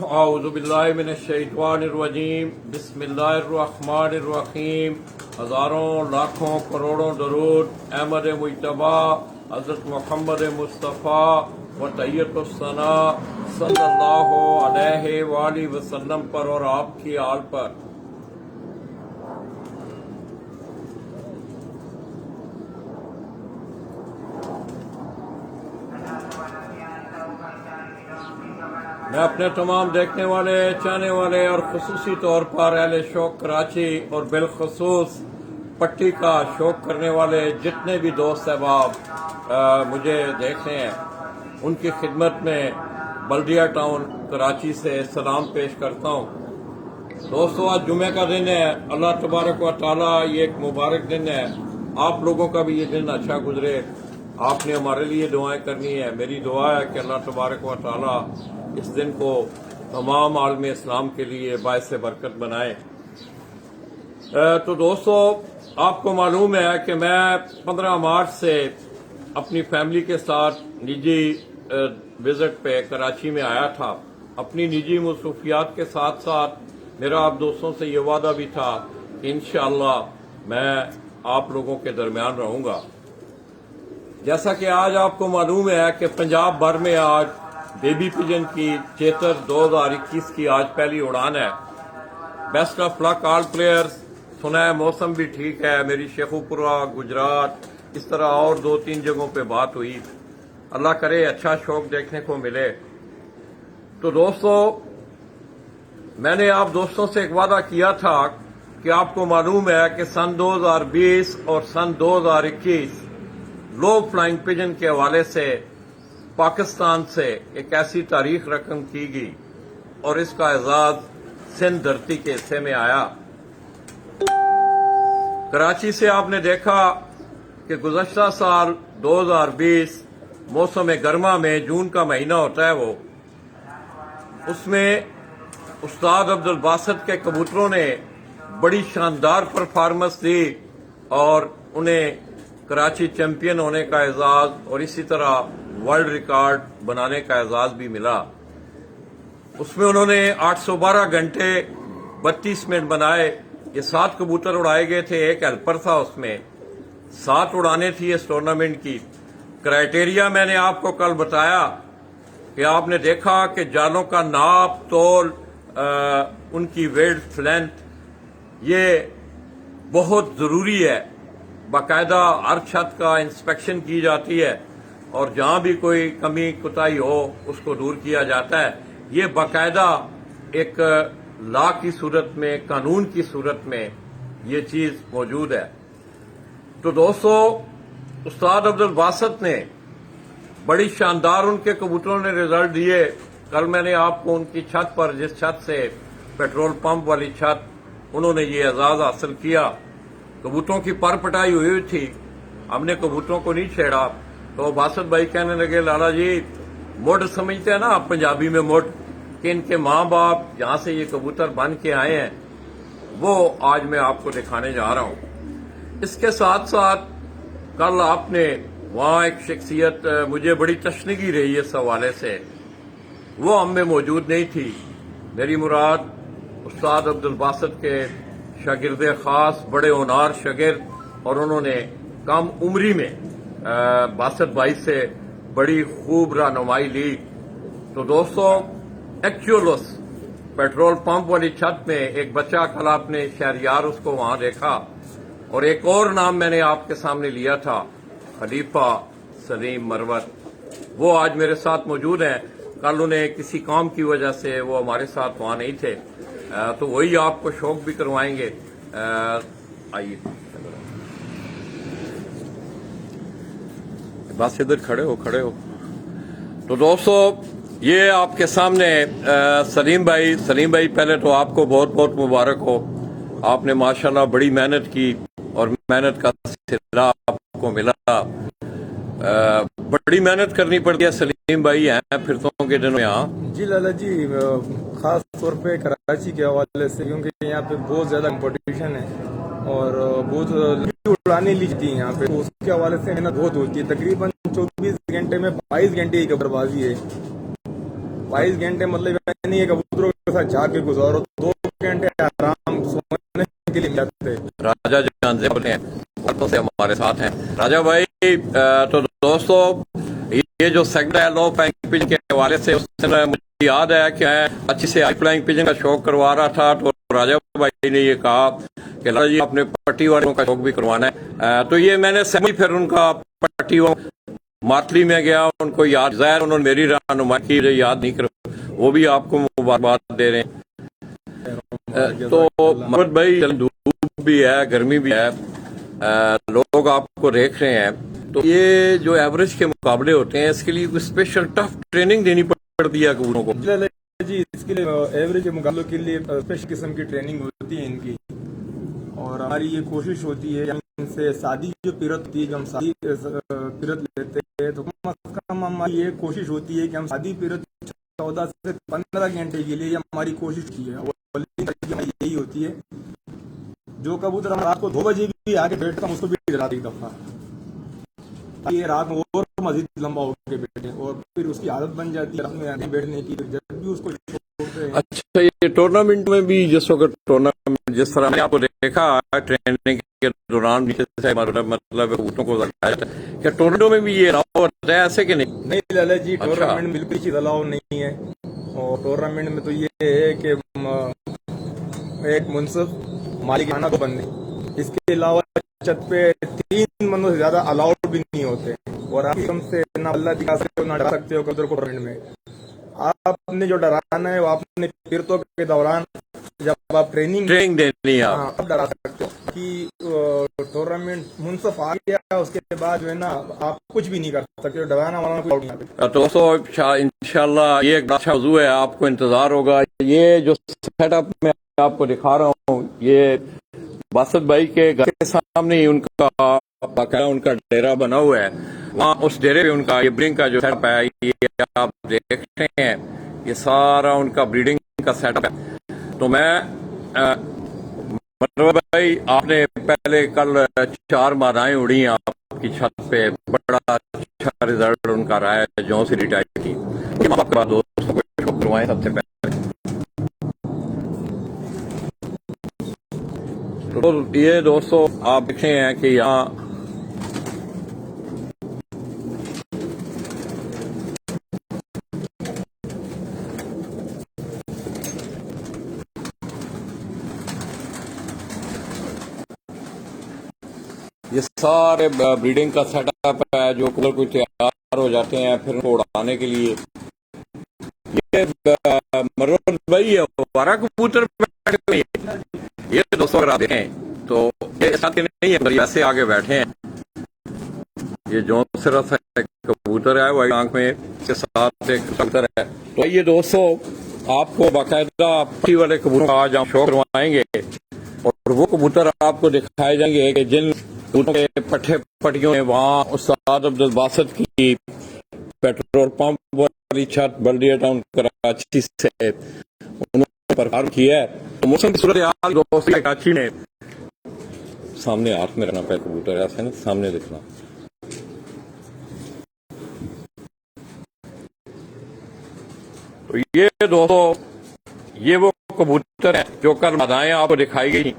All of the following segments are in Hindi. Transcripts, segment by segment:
औज़ुबिल्लाहि मिनश्शैतानिर्रजीम बिस्मिल्लाहिर्रहमानिर्रहीम। हज़ारों लाखों करोड़ों दरूद अहमद मुज्तबा हज़रत मोहम्मद मुस्तफ़ा व तैय्यतुस्सना सल्लल्लाहु अलैहि वसल्लम पर और आपकी आल पर। मैं अपने तमाम देखने वाले, चाहने वाले और खुसूसी तौर पर अहले शौक कराची और बिलखसूस पट्टी का शौक करने वाले जितने भी दोस्त अहबाब मुझे देख रहे हैं, उनकी खिदमत में बल्दिया टाउन कराची से सलाम पेश करता हूँ। दोस्तों, आज जुमे का दिन है। अल्लाह तबारक व तआला ये एक मुबारक दिन है। आप लोगों का भी ये दिन अच्छा गुजरे। आपने हमारे लिए दुआएं करनी है। मेरी दुआ है कि अल्लाह तबारक व तआला इस दिन को तमाम आलम इस्लाम के लिए बायस बरकत बनाए। तो दोस्तों, आपको मालूम है कि मैं 15 मार्च से अपनी फैमिली के साथ निजी विजिट पे कराची में आया था। अपनी निजी मसरूफियात के साथ साथ मेरा आप दोस्तों से ये वादा भी था कि इंशाअल्लाह मैं आप लोगों के दरमियान रहूंगा। जैसा कि आज आपको मालूम है कि पंजाब भर में आज बेबी पिजन की चेतर 2021 की आज पहली उड़ान है। Best of luck all players. सुना है मौसम भी ठीक है। मेरी शेखुपुरा, गुजरात, इस तरह और 2-3 जगहों पे बात हुई। अल्लाह करे अच्छा शौक देखने को मिले। तो दोस्तों, मैंने आप दोस्तों से एक वादा किया था कि आपको मालूम है कि सन 2020 और सन 2021 लो फ्लाइंग पिजन के हवाले से पाकिस्तान से एक ऐसी तारीख रकम की गई और इसका एजाज सिंध धरती के हिस्से में आया। कराची से आपने देखा कि गुज़श्ता साल 2020 मौसम गर्मा में जून का महीना होता है, वो उसमें उस्ताद अब्दुल बासित के कबूतरों ने बड़ी शानदार परफॉर्मेंस दी और उन्हें कराची चैंपियन होने का एजाज और इसी तरह वर्ल्ड रिकॉर्ड बनाने का एजाज भी मिला। उसमें उन्होंने 812 घंटे 32 मिनट बनाए। ये 7 कबूतर उड़ाए गए थे, एक हेल्पर था, उसमें 7 उड़ाने थी इस टूर्नामेंट की। क्राइटेरिया मैंने आपको कल बताया कि आपने देखा कि जालों का नाप तोल, उनकी वेड्थ लेंथ, ये बहुत जरूरी है। बाकायदा हर छत का इंस्पेक्शन की जाती है और जहां भी कोई कमी कुताही हो उसको दूर किया जाता है। ये बाकायदा एक लॉ की सूरत में, कानून की सूरत में ये चीज मौजूद है। तो दोस्तों, उस्ताद अब्दुल बासित ने बड़ी शानदार उनके कबूतरों ने रिजल्ट दिए। कल मैंने आपको उनकी छत पर, जिस छत से पेट्रोल पंप वाली छत, उन्होंने ये एजाज हासिल किया। कबूतरों की पर पटाई हुई थी, हमने कबूतरों को नहीं छेड़ा। तो बासित भाई कहने लगे, लाला जी मुड समझते हैं ना आप पंजाबी में, मुड, कि इनके माँ बाप जहां से ये कबूतर बन के आए हैं वो आज मैं आपको दिखाने जा रहा हूं। इसके साथ साथ कल आपने वहां एक शख्सियत मुझे बड़ी तशनगी रही इस हवाले से, वो हम में मौजूद नहीं थी। मेरी मुराद उस्ताद अब्दुल बासित के शागिर्द खास, बड़े होनार शागिर्द, और उन्होंने कम उम्री में बासित भाई से बड़ी खूब रहनुमाई ली। तो दोस्तों, एक्चुअल पेट्रोल पंप वाली छत में एक बच्चा, कल आपने शहरियार उसको वहां देखा, और एक और नाम मैंने आपके सामने लिया था, खलीफा सलीम मरवत। वो आज मेरे साथ मौजूद हैं। कल उन्हें किसी काम की वजह से वो हमारे साथ वहां नहीं थे, तो वही आपको शौक भी करवाएंगे। आइए, बस इधर खड़े हो। तो दोस्तों, ये आपके सामने सलीम भाई, पहले तो आपको बहुत बहुत मुबारक हो। आपने माशाल्लाह बड़ी मेहनत की और मेहनत का सिला आपको मिला। बड़ी मेहनत करनी पड़ती है। सलीम भाई हैं फिरतों के दिनों में यहाँ? जी लाला जी, खास तौर पे कराची के हवाले से, क्योंकि यहाँ पे बहुत ज्यादा कंपटीशन है और बहुत उड़ाने ली जाती है यहाँ पे, तो उसके हवाले से मेहनत बहुत होती है। तकरीबन 24 घंटे में 22 घंटे की खबरबाजी है 22 घंटे मतलब नहीं है कबूतरों के साथ जाके गुजारो, 2 घंटे आराम सोने के लिए जाते हैं। राजा जानते हैं बातों से हमारे साथ हैं राजा भाई। तो दोस्तों ये जो सेगमेंट है लो फ्लाइंग पिजन के हवाले से, उस समय मुझे याद है कि मैं अच्छी से हाई फ्लाइंग पिजन का शौक करवा रहा था, तो राजा भाई ने ये कहा कि लाला जी आपने पट्टी वालों का शौक भी करवाना है। तो ये मैंने समझ, फिर उनका पट्टी मातली में गया, उनको याद ज़ाहिर उन्होंने मेरी रहनुमाई की, मुझे याद नहीं कर, वो भी आपको मुबारकबाद दे रहे हैं। तो मोहम्मद भाई धूप भी है, गर्मी भी है, लोग आपको देख रहे हैं, तो ये जो एवरेज के मुकाबले होते हैं इसके लिए कोई स्पेशल टफ ट्रेनिंग देनी पड़ती है कबूतरों को? जी इसके लिए एवरेज के मुकाबलों के लिए स्पेशल किस्म की ट्रेनिंग होती है इनकी, और हमारी ये कोशिश होती है इनसे शादी जो पीरत होती है, जो हम शादी पीरत लेते हैं तो कम से कम हमारी ये कोशिश होती है कि हम शादी पीरत 14 से 15 घंटे के लिए हमारी कोशिश की है, और यही होती है। जो कबूतर हम रात को 2 बजे भी आके बैठता हूँ उसको भी रात एक दफा, ये रात में और मजीद लंबा होकर बैठे, और फिर उसकी आदत बन जाती है रात में आगे बैठने की, जब भी उसको छोड़ते हैं। अच्छा, ये टूर्नामेंट में भी जिस वक्त टूर्नामेंट जिस तरह मैंने आपको देखा ट्रेनिंग के दौरान भी मतलब ऊँटों को लगाया जाता है, क्या टूर्नामेंटों में भी ये अलाउ होता है ऐसे कि नहीं? नहीं लाला जी, अच्छा। टूर्नामेंट में बिल्कुल चीज अलाउ नहीं है, और टूर्नामेंट में तो ये है कि एक मुनसिफ मालिकाना को बंद है, इसके अलावा छत पे 3 बंदों से ज्यादा अलाउड भी नहीं होते, और आप कम से ना अल्लाह दिखा सकते हो ना डरा सकते हो कबूतर को टूर्नामेंट में। आपने जो डराना है वो आपने पीरतों के दौरान जब आप ट्रेनिंग देनी है आप डरा सकते हो कि टूर्नामेंट मुनसिफ आ गया उसके बाद जो है ना आप कुछ भी नहीं कर सकते, डराना वाला कोई नहीं आता। दोस्तों इंशाल्लाह ये एक अच्छा मौजू है, आपको इंतजार होगा। ये जो सेटअप मैं आपको दिखा रहा हूँ, ये बासत भाई के घर के सामने ही उनका डेरा बना हुआ है, वहाँ उस डेरे पे उनका ये ब्रीडिंग का जो सेटअप है ये आप देख रहे हैं, ये सारा उनका ब्रीडिंग का सेटअप है। तो मैं मनोहर भाई, आपने पहले कल 4 मादाएं उड़ी हैं आपकी छत पे, बड़ा अच्छा रिजल्ट उनका रहा है जो से रिटायर की, आपके दोस्तों को शो करवाएं सबसे पहले। तो ये दोस्तों आप देखे हैं कि यहाँ ये सारे ब्रीडिंग का सेटअप है, जो कबूतर कोई तैयार हो जाते हैं फिर उनको उड़ाने के लिए। ये मरोज भाई है हमारा कबूतर बैठे हुए हैं, ये दोस्तों अगर आप देखें तो ये साथ नहीं है, ऐसे आगे बैठे हैं। ये जो सिर्फ कबूतर है वाइट आंख में के साथ एक कबूतर है। तो ये दोस्तों आपको बाकायदा पट्टी वाले कबूतर का आज हम शो करवाएंगे, और वो कबूतर आपको दिखाए जाएंगे कि जिन कबूतरों के पट्टे पट्टियों में वहाँ उस्ताद अब्दुल बासित की पेट्रोल पंप वाली छत बल्दिया टाउन कराची से उन्होंने परफॉर्म किया है। तो मौसम की सूरत हाल दोस्तों कराची में सामने हाथ में रखना पे कबूतर ऐसे ना सामने दिखना। तो ये दोस्तों ये वो कबूतर है जो कल मादाएं आपको दिखाई गई,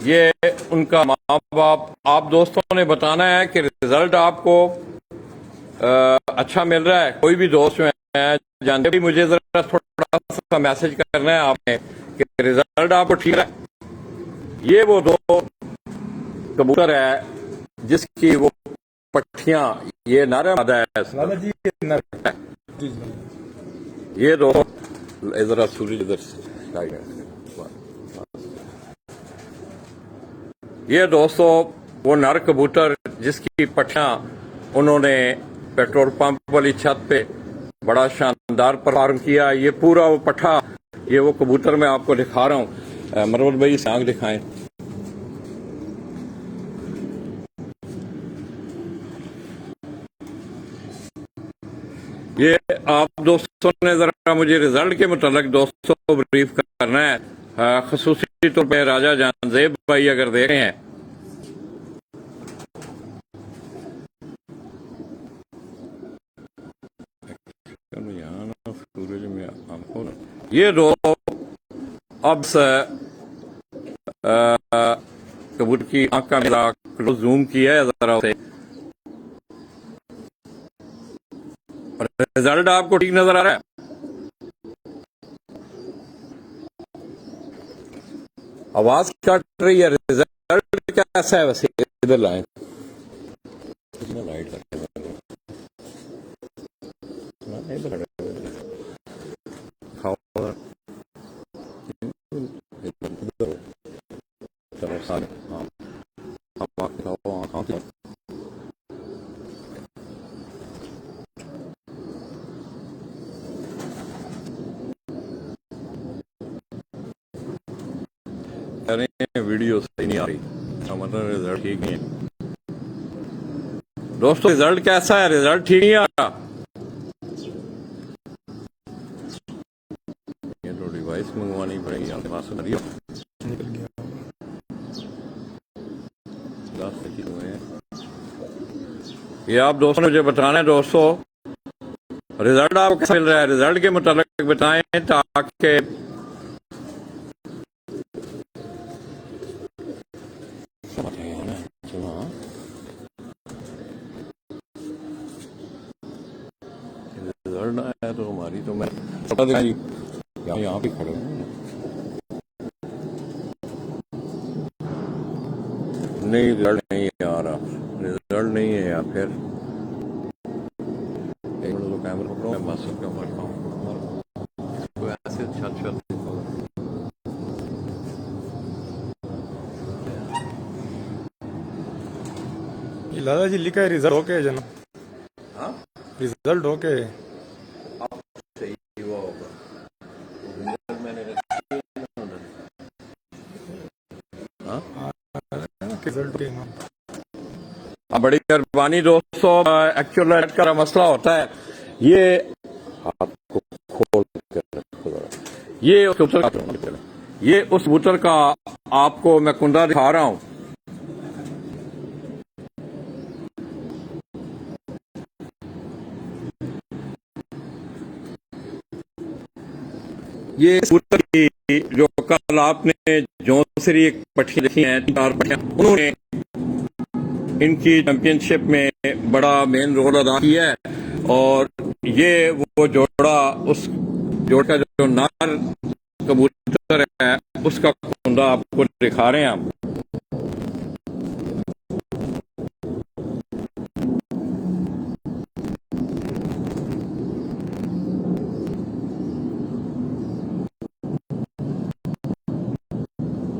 ये उनका माँ बाप। आप दोस्तों ने बताना है कि रिजल्ट आपको अच्छा मिल रहा है। कोई भी दोस्त में जानते भी मुझे जरा थोड़ा सा मैसेज करना है आपने कि रिजल्ट आपको ठीक है। ये वो 2 कबूतर है जिसकी वो पट्टियां, ये नर मादा है, ये 2 इधर सूरज इधर, ये दोस्तों वो नर कबूतर जिसकी पट्टियां उन्होंने पेट्रोल पंप वाली छत पे बड़ा शानदार परफॉर्म किया। ये पूरा वो पट्टा, ये वो कबूतर मैं आपको दिखा रहा हूँ। मरवत भाई इस आंख दिखाएं। ये आप दोस्तों ने जरा मुझे रिजल्ट के मुतालिक दोस्तों ब्रीफ करना है, खसूसी तौर पे राजा जानजेब भाई अगर देख रहे हैं, यहाँ ये दो अब से कबूतर की आंख का मेरा क्लोज जूम किया है जरा उसे, रिजल्ट आपको ठीक नजर आ रहा है? आवाज कट रही है, रिजल्ट कैसा है वैसे? इधर लाए लाइट चलो सारे हाँ आप दिखाओ। अरे वीडियो सही नहीं आ रही, मतलब रिजल्ट ठीक नहीं है। दोस्तों रिजल्ट कैसा है? रिजल्ट ठीक नहीं आ रहा। ये तो डिवाइस मंगवानी पड़ेगी आपके पास। निकल गया। ये आप दोस्तों मुझे बताना है दोस्तों, रिजल्ट आपको कैसा मिल रहा है? रिजल्ट के मुताबिक बताएं ताकि रिजल्ट ना आया तो हमारी तो मैं यहाँ पे खड़े हूँ। नहीं रिजल्ट नहीं आ रहा, रिजल्ट नहीं है यार। फिर एक मिनट तो कैमरा पकड़ो, मैं बस क्यों पढ़ता हूँ तो ऐसे छत छत ये लाला जी लिखा है रिजल्ट ओके जना। हाँ रिजल्ट ओके। सही हुआ होगा। रिजल्ट मैंने रिजल्ट ओके ना। बड़ी मेहरबानी दोस्तों। एक्चुअल का मसला होता है ये, आपको खोल कर रखो जरा। ये उस कबूतर, ये उस कबूतर का आपको मैं कुंडा दिखा रहा हूं। ये कबूतर की जो कल आपने जौनसरी एक पट्टी देखी है, 4 पट्टियां, उन्होंने इनकी चैंपियनशिप में बड़ा मेन रोल अदा किया है। और ये वो जोड़ा, उस जोड़ का जो नार कबूतर है उसका कुंडा आपको दिखा रहे हैं हम।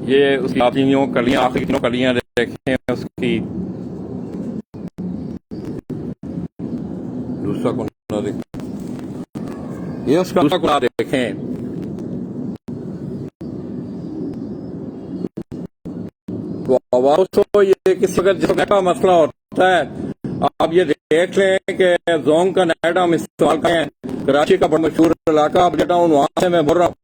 ये उसकी आखिरी कलियां, आखिरी तीनों कलियां देखें उसकी। दूसरा कुंडा देखें, ये उसका दूसरा कुंडा देखें। तो आवाज तो ये किसी वक्त जिस का मसला होता है, आप ये देख लें कि जोंग का नेट हम इस्तेमाल करें। कराची का बड़ा मशहूर इलाका आप जटा हूँ, वहां से मैं बोल रहा हूँ।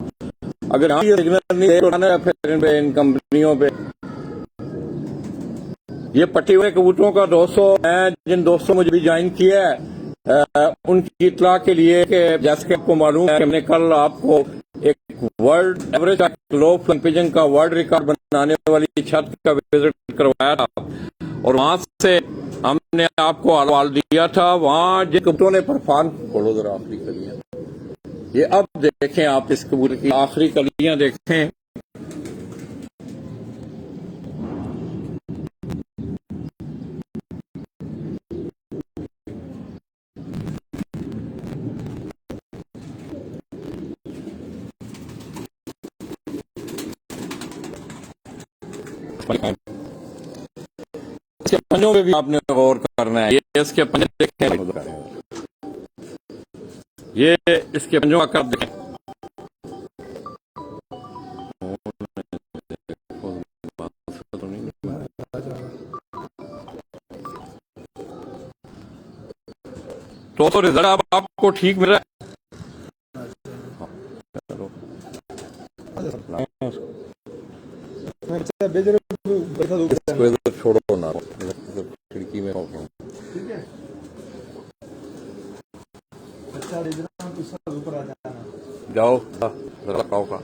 अगर यहाँ ये सिग्नल नहीं है फिर इन कंपनियों पे ये पट्टी हुए कबूतरों का दोस्तों, मैं जिन दोस्तों मुझे भी ज्वाइन किया है उनकी इतला के लिए कि जैसे कि आपको मालूम है कि हमने कल आपको एक वर्ल्ड एवरेज लो पिजन का वर्ल्ड रिकॉर्ड बनाने वाली छत का विजिट करवाया था, और वहां से हमने आपको हवाल दिया था। वहां जिन कबूतरों ने परफॉर्म, खोलो जरा आखिरी कलियां, ये अब देखें आप इस कबूतर की आखिरी कलियां देखें। इसके पंजों पे भी आपने गौर करना है। ये इसके पंजे देखें, ये इसके पंजों का कब देखें। तो रिजल्ट अब आपको ठीक मिल रहा है। इसको इधर छोड़ो ना, खिड़की में ठीक है। अच्छा ऊपर आ जाना। जाओ जरा खाओ का।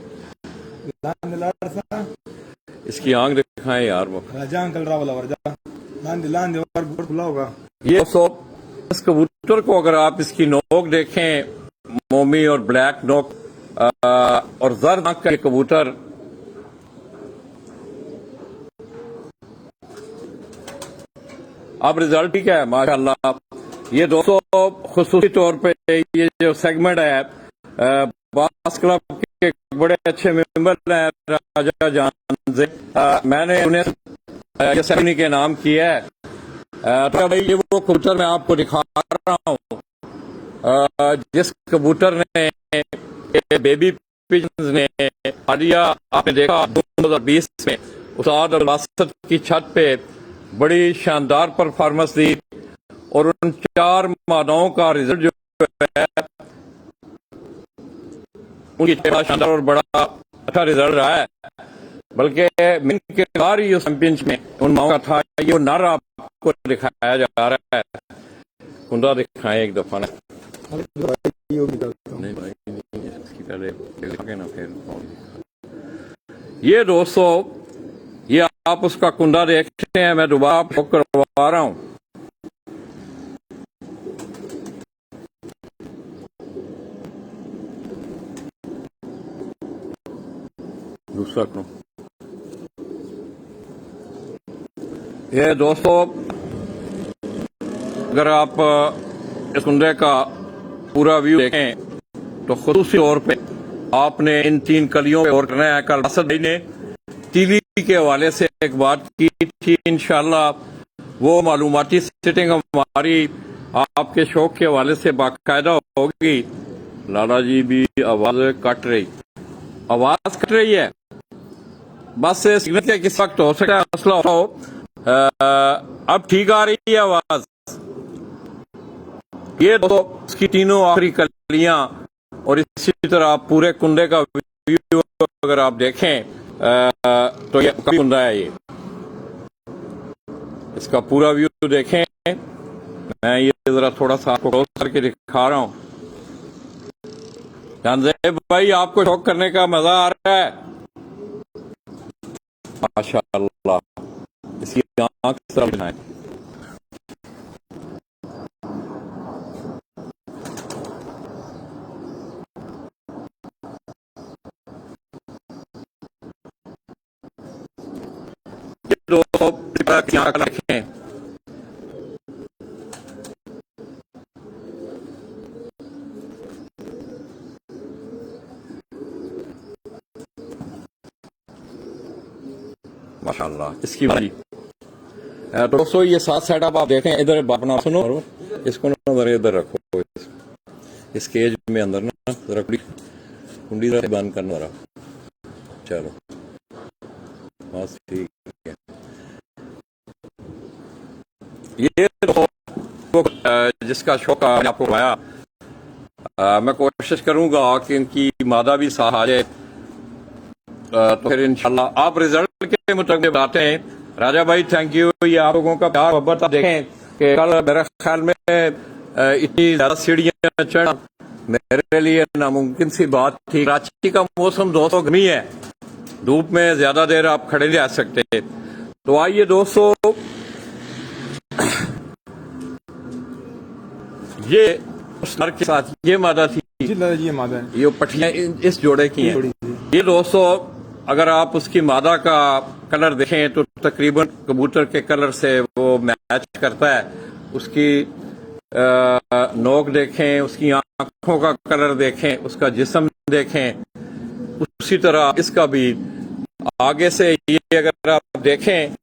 इसकी आंख दिखाएं यार वो। राजा अंकल रावला वर्जा लान दे और खुला होगा। ये सो इस कबूतर को अगर आप इसकी नोक देखें, मोमी और ब्लैक नोक और जर्द आंख का ये कबूतर, अब रिजल्ट ठीक है माशाल्लाह। ये दोस्तों खुसूसी तौर पे ये जो सेगमेंट है बास क्लब के बड़े अच्छे मेंबर हैं राजा जान से, मैंने उन्हें ये सेरेमनी के नाम किया है। तो भाई ये वो कबूतर मैं आपको दिखा रहा हूँ जिस कबूतर ने बेबी पिजन्स ने हालिया आपने देखा 2020 में उस्ताद और बासत की छत पे बड़ी शानदार परफॉर्मेंस दी और उन 4 मादाओं का रिजल्ट जो है उनकी शानदार और बड़ा अच्छा रिजल्ट रहा है। बल्कि मिन के बाहर ही चैंपियनशिप में उन माओं का था। ये नर आपको दिखाया जा रहा है। कुंदा दिखाएं एक दफा ना। नहीं भाई इसकी पहले ना फिर ये दोस्तों ये आप उसका कुंदा देखते हैं। मैं दोबारा शौक करवा रहा हूँ। दूसरा क्यों ये दोस्तों अगर आप इस कुंदे का पूरा व्यू देखें तो खुसूसी तौर पे आपने इन 3 कलियों पे और करना है। कल असद भाई ने तीली के हवाले से एक बात की थी, इंशाल्लाह वो मालूमाती सिटिंग हमारी आपके शौक के हवाले से बाकायदा होगी। लाला जी भी आवाज कट रही है। बस सिग्नल के किस वक्त हो सकता है मसला हो। अब ठीक आ रही है आवाज। ये तो इसकी तीनों आखिरी कलियां और इसी तरह आप पूरे कुंदे का व्यू अगर आप देखें तो ये कुंदा है। ये इसका पूरा व्यू देखें। मैं ये जरा थोड़ा सा आपको क्लोज करके दिखा रहा हूं। जानजेब भाई आपको शौक करने का मजा आ रहा है माशाअल्लाह। इसकी आंख तरफ बनाए। दो आंख रखें। माशाअल्लाह इसकी बारी। तो दोस्तों ये 7 सेटअप आप देखें। इधर अपना सुनो इसको ना इधर रखो। इस केज में अंदर ना जरा कुंडी बंद करना रहा। चलो बस ठीक है। ये तो जिसका शौक मैंने आपको बताया, मैं कोशिश करूंगा कि इनकी मादा भी साथ आ जाए तो फिर इंशाल्लाह आप रिजल्ट के मुताबिक बताते हैं। राजा भाई थैंक यू। ये आप लोगों का प्यार मोहब्बत आप देखें कि कल मेरे ख्याल में इतनी ज्यादा सीढ़ियां चढ़ना मेरे लिए नामुमकिन सी बात थी। कराची का मौसम दोस्तों गर्मी है, धूप में ज्यादा देर आप खड़े नहीं रह सकते। तो आइए दोस्तों ये सर के साथ ये मादा थी। ये मादा है। ये पट्टियां इस जोड़े की हैं। ये दोस्तों अगर आप उसकी मादा का कलर देखें तो तकरीबन कबूतर के कलर से वो मैच करता है। उसकी नोक देखें, उसकी आंखों का कलर देखें, उसका जिस्म देखें। उसी तरह इसका भी आगे से ये अगर आप देखें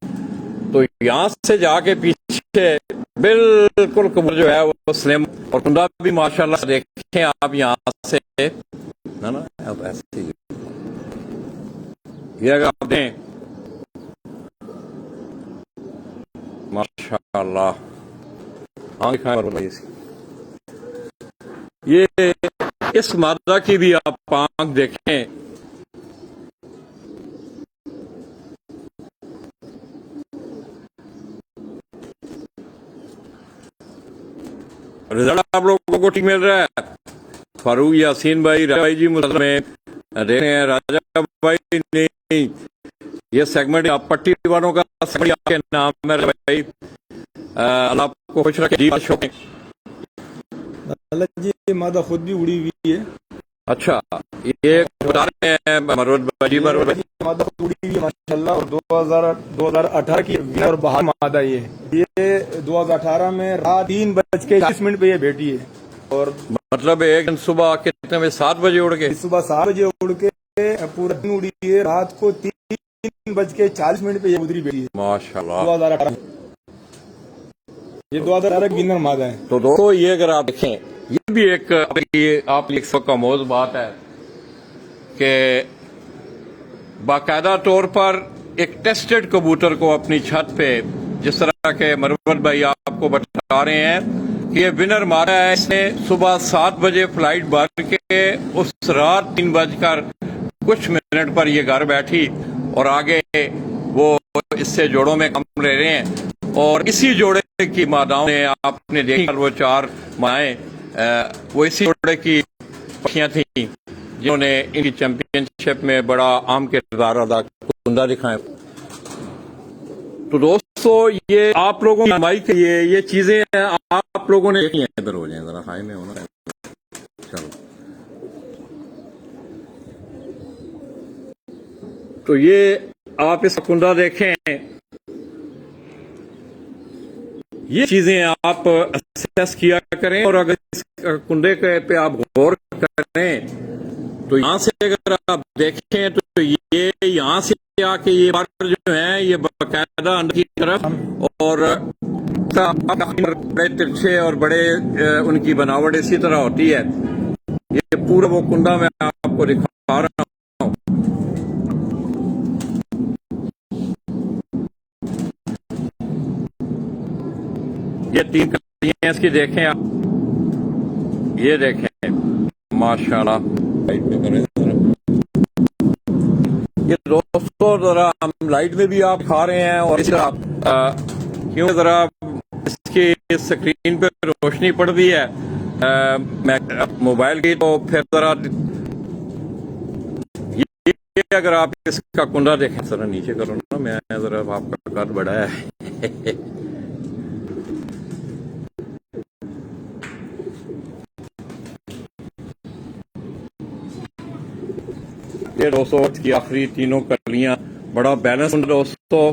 तो यहाँ से जाके पीछे बिल्कुल कबूतर जो है वो स्लिम और कुंदा भी माशाल्लाह देखें आप यहाँ से ना अब ऐसे ये अगर आप दें माशाल्लाह आंखें और ये इस मादा की भी आप आंख देखें। रिजल्ट आप लोगों को ठीक मिल रहा है। फारूक यासीन भाई, राजा भाई जी मुसलमान में देख रहे हैं। राजा भाई नहीं, ये सेगमेंट आप पट्टी वालों का सेगमेंट आपके नाम है भाई। अल्लाह आपको खुश रखे जी। अल्लाह जी, ये मादा खुद भी उड़ी हुई है। अच्छा, ये बता रहे हैं मरवत भाई, मरवत भाई मादा खुद उड़ी हुई है माशाल्लाह। और 2018 की विनर और बाहर मादा ये 2018 में रात 3:40 पे ये बेटी है। और मतलब एक दिन सुबह कितने बजे? 7 बजे उड़ के? सुबह 7 बजे उड़ के पूरा दिन उड़ी है। रात को 3:40 पे ये उधरी बेटी है माशाल्लाह। 2018। ये 2018 की विनर मादा है। तो दोस्तों ये अगर आप देखें, ये भी एक आप लिख सको मौज बात है कि बाकायदा तौर पर एक टेस्टेड कबूतर को अपनी छत पे, जिस तरह के मरवत भाई आपको बता रहे हैं कि ये विनर मारा है, इसने सुबह 7 बजे फ्लाइट भर के उस रात 3:कुछ पर ये घर बैठी और आगे वो इससे जोड़ों में काम ले रहे हैं। और इसी जोड़े की मादाओं ने आपने देखी, वो 4 माएँ वो इसी जोड़े की पक्षियां थी जिन्होंने इनकी चैंपियनशिप में बड़ा अहम किरदार अदा कुंदा दिखाए। तो दोस्तों ये आप लोगों की कमाई के लिए ये चीजें आप लोगों ने देखी हैं। इधर हो जाए जरा, हाई में होना। चलो, तो ये आप इस कुंदा देखें, ये चीजें आप असेस किया करें। और अगर इस कुंदे के पे आप गौर करें तो यहाँ से अगर आप देखें तो ये यहाँ से आके ये बार जो है ये बाकायदा अंदर की तरफ, और बड़े तिरछे और बड़े उनकी बनावट इसी तरह होती है। ये पूरा वो कुंदा मैं आपको दिखा रहा हूँ। ये 3 कलियां इसकी देखें आप, ये देखें माशाल्लाह। लाइट में करें ये दोस्तों, जरा हम लाइट में भी आप खा रहे हैं और क्यों जरा इसकी स्क्रीन पे रोशनी पड़ रही है मोबाइल की, तो फिर जरा ये अगर आप इसका कुंडा देखें, जरा नीचे करो ना, मैं जरा आपका कद बड़ा है। ये दोस्तों की आखिरी 3 कलियां, बड़ा बैलेंस दोस्तों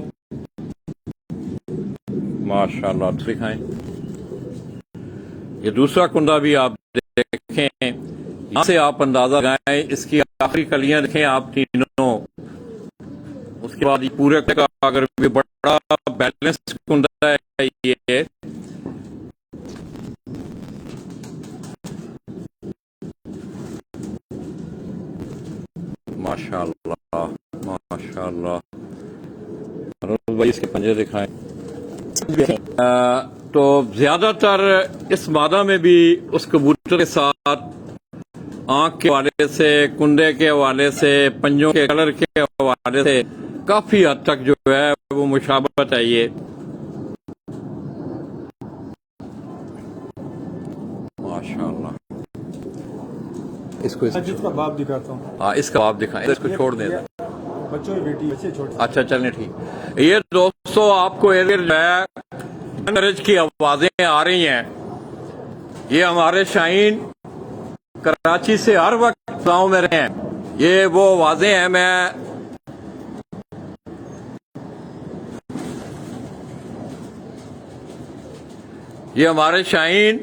माशाल्लाह दिखाएं। ये दूसरा कुंदा भी आप देखें, यहाँ से आप अंदाजा लगाएं, इसकी आखिरी कलियां देखें आप तीनों। उसके बाद ये पूरे का अगर भी बड़ा बैलेंस कुंदा है ये। माशाल्लाह माशाल्लाह। भाई इसके पंजे दिखाएं। तो ज्यादातर इस मादा में भी उस कबूतर के साथ आंख के हवाले से, कुंडे के हवाले से, पंजों के कलर के हवाले से काफी हद तक जो है वो मुशाबहत है। ये माशाल्लाह। इसको जिसका बाप दिखाता हूँ। हाँ, इसका बाप दिखाएं, इसको छोड़ दें। बच्चों की बेटी, बच्चे छोटे। अच्छा चलें ठीक। ये दोस्तों आपको एयरवेज की आवाजें आ रही हैं। ये हमारे शाहीन कराची से हर वक्त गांव में रहे हैं। ये वो आवाजें हैं, ये हमारे शाहीन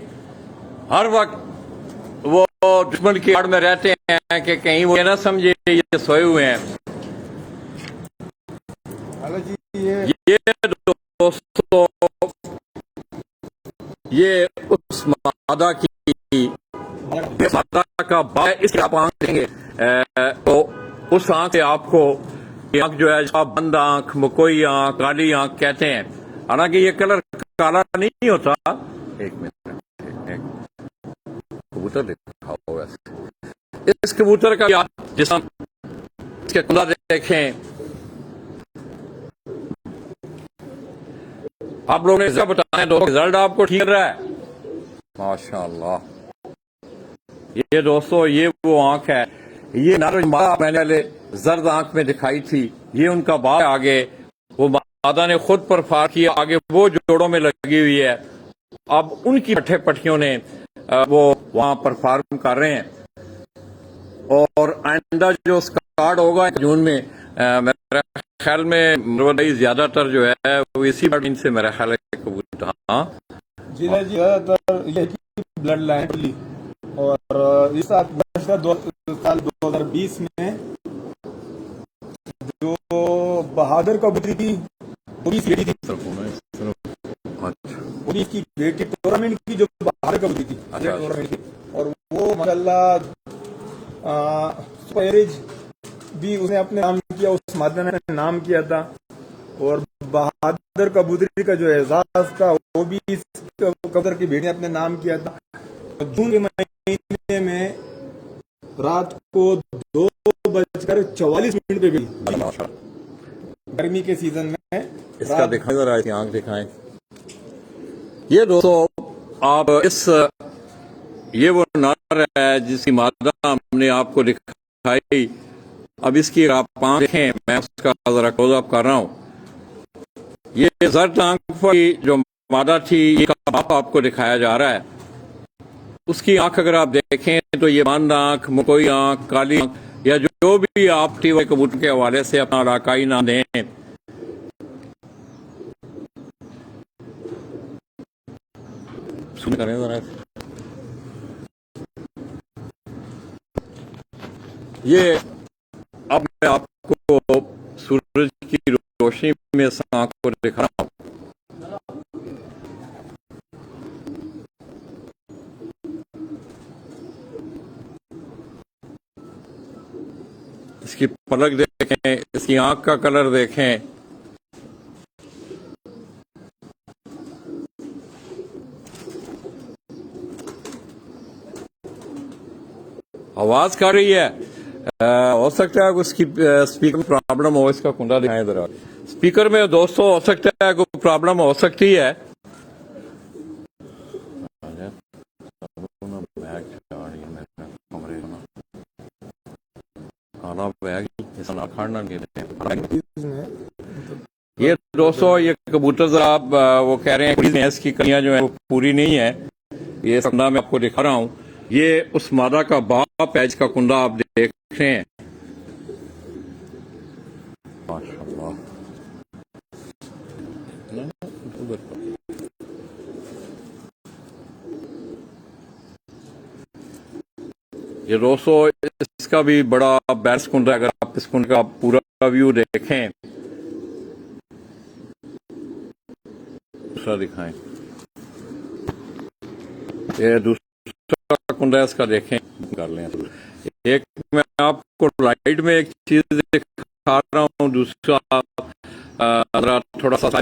हर वक्त वो दुश्मन की आड़ में रहते हैं कि कहीं वो ना समझे ये सोए हुए हैं। ये दोस्तों ये उस मादा की मादा का बाप, इसके आप आंख देंगे तो उस आंख से आपको आंख जो है आप बंद आंख, मकोई आंख, काली आंख कहते हैं। हालांकि ये कलर काला नहीं होता। एक मिनट, कबूतर दिखाओ वैसे। इस कबूतर का जिस इसके कुंदा देखें, आप लोगों ने बताया दोस्तों, रिजल्ट आपको ठीक रहा है माशाल्लाह। ये दोस्तों ये वो आंख है, ये नर मादा मैंने पहले जर्द आंख में दिखाई थी, ये उनका बाप आगे, वो मादा ने खुद परफार किया, आगे वो जोड़ों में लगी हुई है। अब उनकी पट्टे पट्टियों ने वो वहां परफॉर्म कर रहे हैं। और आइंदा जो स्टार्ट होगा जून में, मेरे ख्याल में ज्यादातर जो है वो इसी लाइन से मेरा ख्याल है कबूतर। हाँ जी ज्यादातर ये ब्लड लाइन। और इस साल 2020 में जो बहादुर कबूतरी थी वो भी बेटी थी, वो भी इसकी बेटी टूर्नामेंट की जो बहादुर कबूतरी थी टूर्नामेंट की। और वो माशाल्लाह सुपर एवरेज भी उसने अपने नाम किया, उस मादा ने नाम किया था। और बहादुर कबूतरी का जो एजाज था वो भी इस कबूतर की बेटी ने अपने नाम किया था। जून के महीने में रात को 2:44 पे गई, गर्मी के सीजन में। इसका दिखाएं जरा, इसकी आंख दिखाएं। ये दोस्तों आप ये वो नर है जिसकी मादा हमने आपको दिखाई। अब इसकी आप आंख देखें, मैं उसका जरा क्लोजअप कर रहा हूं। ये जर्द आंख की जो मादा थी, ये का बाप आपको दिखाया जा रहा है। उसकी आंख अगर आप देखें तो ये बंद आंख, मकोई आंख, काली आंख, या जो भी आप टीवा कबूतर के हवाले से अपना इलाकाई नाम दें, सुन करें जरा। ये अब मैं आपको सूरज की रोशनी में इस आंख को दिखा रहा हूं। इसकी पलक देखें, इसकी आंख का कलर देखें। आवाज कर रही है, हो सकता है उसकी स्पीकर में प्रॉब्लम हो। इसका कुंडा दिखाएं जरा। स्पीकर में दोस्तों हो सकता है कोई प्रॉब्लम हो सकती है। ये दोस्तों ये कबूतर जरा वो कह रहे हैं इसकी कलियां जो है वो पूरी नहीं है। ये कुंडा मैं आपको दिखा रहा हूं, ये उस मादा का बाप है जिसका कुंडा आप देख रहे हैं। माशाल्लाह। ये दोस्तों इसका भी बड़ा बैट्स कुंड है। अगर आप इस कुंड का पूरा व्यू देखें, दूसरा दिखाएं, ये दूसरा कुंडा इसका देखें, कर लें। एक मैं आपको लाइट में एक चीज दिखा रहा हूँ, दूसरा थोड़ा सा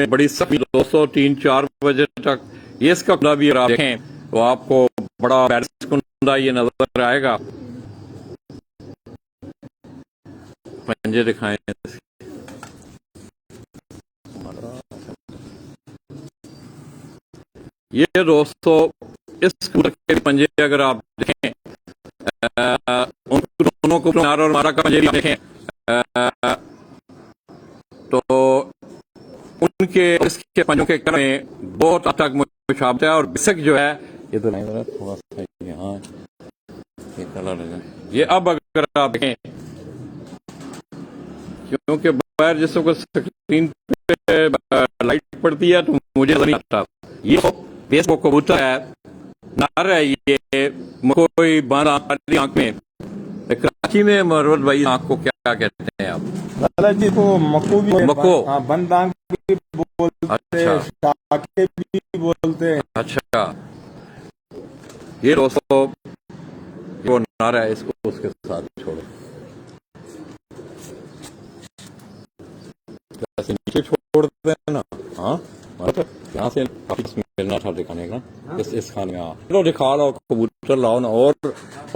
बड़ी सख्त दोस्तों 3-4 बजे तक ये इसका कुंडा भी आप देखें तो आपको बड़ा बैट्स कुंडा ये नजर आएगा। पंजे दिखाएं। ये दोस्तों इस कबूतर के पंजे अगर आप देखें, उन दोनों को नार और मादा का पंजे भी देखें तो उनके इसके पंजों के कलर में बहुत हद तक मुशाबहत है। और बिसक जो है ये तो नहीं थोड़ा सा यहाँ ये कलर है, ये अब अगर आप देखें, क्योंकि बाहर जिसको को स्क्रीन पे लाइट पड़ती है तो मुझे नहीं आता। ये बेस वो कबूतर है, नर है, ये कोई बंद आंख में। कराची में मरवत भाई आंख को क्या कहते हैं आप? जी को मको भी, मको, बंद आंख भी बोलते, अच्छा, शाके भी बोलते हैं। अच्छा, ये दोस्तों वो नर है, इसको उसके साथ छोड़ो, ऐसे नीचे छोड़ देते हैं ना। हाँ यहाँ से काफी मिलना था दिखाने का इस खाने में। हाँ दिखा लो, कबूतर लाओ ना।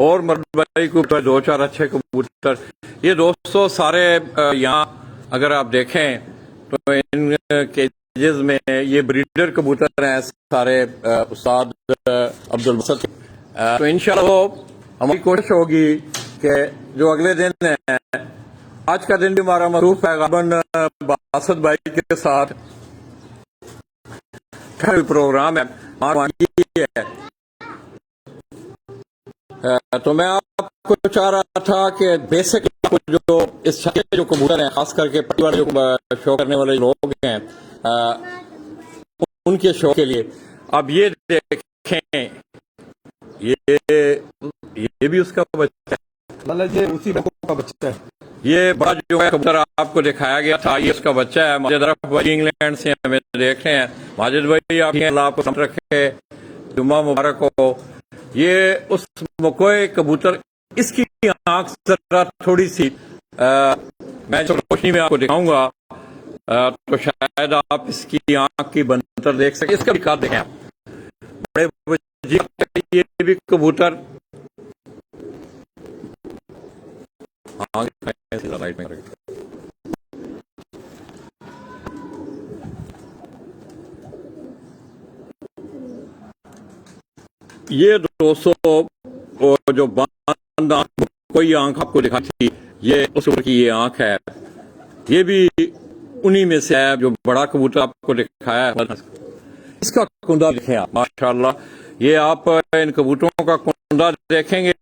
और मर्द भाई को 2-4 अच्छे कबूतर। ये दोस्तों सारे यहाँ अगर आप देखें तो इन केजेस में ये ब्रीडर कबूतर हैं सारे। उस्ताद अब्दुल बसत तो इंशाल्लाह हमारी कोशिश होगी कि जो अगले दिन है, आज का दिन भी हमारा मरूफ है गाबन बासत भाई के साथ प्रोग्राम है तो मैं आपको चाह रहा था कि बेसिक जो इस जो कबूतर हैं, खास करके परिवार जो शो करने वाले लोग हैं, उनके शो के लिए अब ये देखें, ये भी उसका बच्चा है, लाला जी उसी का बच्चा है। ये बड़ा जो है कबूतर आपको दिखाया गया था, ये उसका बच्चा है। माजिद अरफ भाई इंग्लैंड से हमें देख रहे हैं। माजिद भाई आप अल्लाह आपको सलामत रखे, जुम्मा मुबारक हो। ये उस मकोए कबूतर, इसकी आंख जरा थोड़ी सी मैं रोशनी में आपको दिखाऊंगा तो शायद आप इसकी आंख की बनतर देख सके। इसका भी काट देखें आप, बड़े ये भी कबूतर लाइट में ये 200 जो बंद आंख, कोई आंख आपको दिखा थी, ये उस ऊपर की ये आंख है। ये भी उन्हीं में से है जो बड़ा कबूतर आपको दिखाया है। इसका कुंदा देखें आप, माशाल्लाह। ये आप इन कबूतरों का कुंदा देखेंगे